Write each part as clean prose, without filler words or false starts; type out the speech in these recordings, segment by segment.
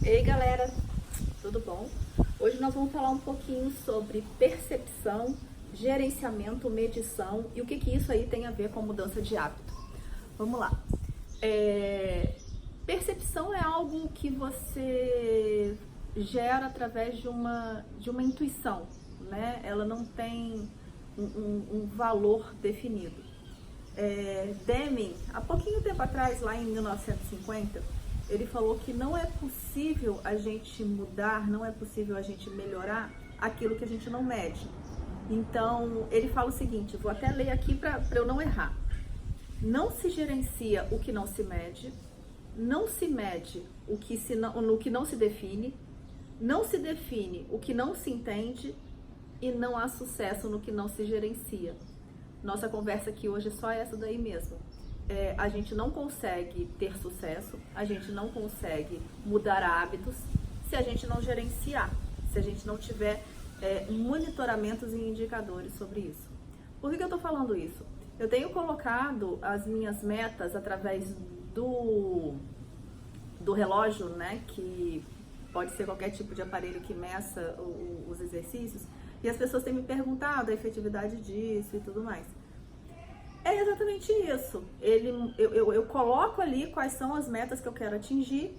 Ei galera, tudo bom? Hoje nós vamos falar um pouquinho sobre percepção, gerenciamento, medição e o que isso aí tem a ver com mudança de hábito. Vamos lá. Percepção é algo que você gera através de uma intuição, né? Ela não tem um valor definido. Deming, há pouquinho tempo atrás, lá em 1950, ele falou que não é possível a gente mudar, não é possível a gente melhorar aquilo que a gente não mede. Então, ele fala o seguinte, vou até ler aqui para eu não errar. Não se gerencia o que não se mede, não se mede o que não se define o que não se entende e não há sucesso no que não se gerencia. Nossa conversa aqui hoje é só essa daí mesmo. A gente não consegue ter sucesso, a gente não consegue mudar hábitos se a gente não gerenciar, se a gente não tiver monitoramentos e indicadores sobre isso. Por que eu estou falando isso? Eu tenho colocado as minhas metas através do relógio, né, que pode ser qualquer tipo de aparelho que meça os exercícios, e as pessoas têm me perguntado a efetividade disso e tudo mais. É exatamente isso. Eu coloco ali quais são as metas que eu quero atingir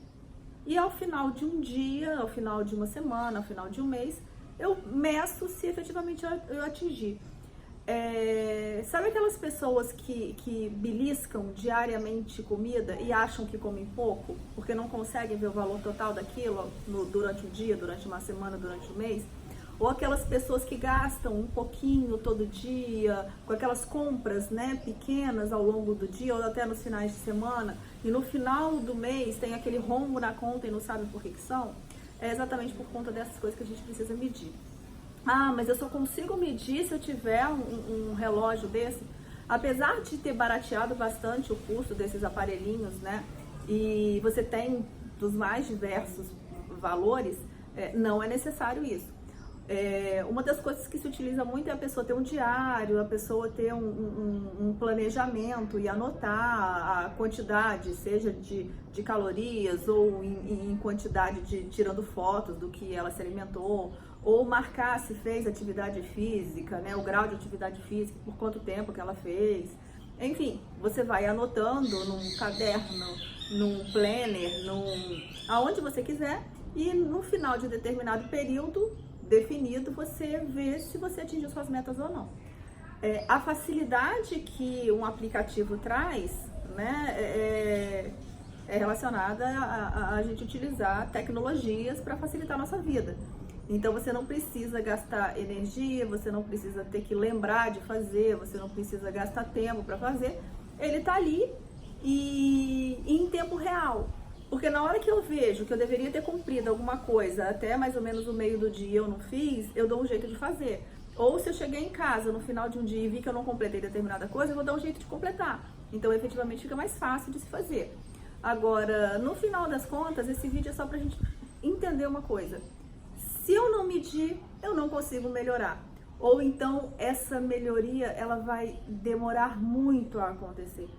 e ao final de um dia, ao final de uma semana, ao final de um mês, eu meço se efetivamente eu atingir. Sabe aquelas pessoas que beliscam diariamente comida e acham que comem pouco porque não conseguem ver o valor total daquilo durante o dia, durante uma semana, durante o mês? Ou aquelas pessoas que gastam um pouquinho todo dia, com aquelas compras, né, pequenas ao longo do dia ou até nos finais de semana, e no final do mês tem aquele rombo na conta e não sabe por que são? É exatamente por conta dessas coisas que a gente precisa medir. Ah, mas eu só consigo medir se eu tiver um relógio desse. Apesar de ter barateado bastante o custo desses aparelhinhos, né, e você tem dos mais diversos valores, não é necessário isso. Uma das coisas que se utiliza muito é a pessoa ter um diário, a pessoa ter um planejamento e anotar a quantidade, seja de calorias ou em quantidade tirando fotos do que ela se alimentou, ou marcar se fez atividade física, né, o grau de atividade física, por quanto tempo que ela fez. Enfim, você vai anotando num caderno, num planner, aonde você quiser, e no final de determinado período definido, você vê se você atingiu suas metas ou não. A facilidade que um aplicativo traz, né, é relacionada a gente utilizar tecnologias para facilitar a nossa vida. Então você não precisa gastar energia, você não precisa ter que lembrar de fazer, você não precisa gastar tempo para fazer. Ele está ali e em tempo real. Porque na hora que eu vejo que eu deveria ter cumprido alguma coisa até mais ou menos o meio do dia e eu não fiz, eu dou um jeito de fazer. Ou se eu cheguei em casa no final de um dia e vi que eu não completei determinada coisa, eu vou dar um jeito de completar. Então, efetivamente, fica mais fácil de se fazer. Agora, no final das contas, esse vídeo é só pra gente entender uma coisa. Se eu não medir, eu não consigo melhorar. Ou então, essa melhoria, ela vai demorar muito a acontecer.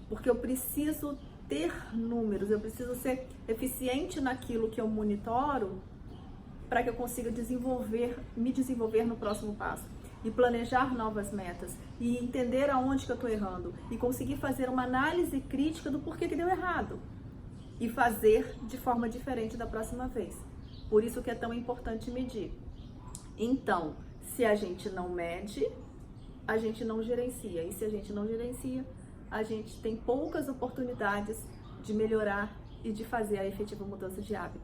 Porque eu preciso ter números, eu preciso ser eficiente naquilo que eu monitoro para que eu consiga me desenvolver no próximo passo e planejar novas metas e entender aonde que eu estou errando e conseguir fazer uma análise crítica do porquê que deu errado e fazer de forma diferente da próxima vez. Por isso que é tão importante medir. Então, se a gente não mede, a gente não gerencia, e se a gente não gerencia, a gente tem poucas oportunidades de melhorar e de fazer a efetiva mudança de hábito.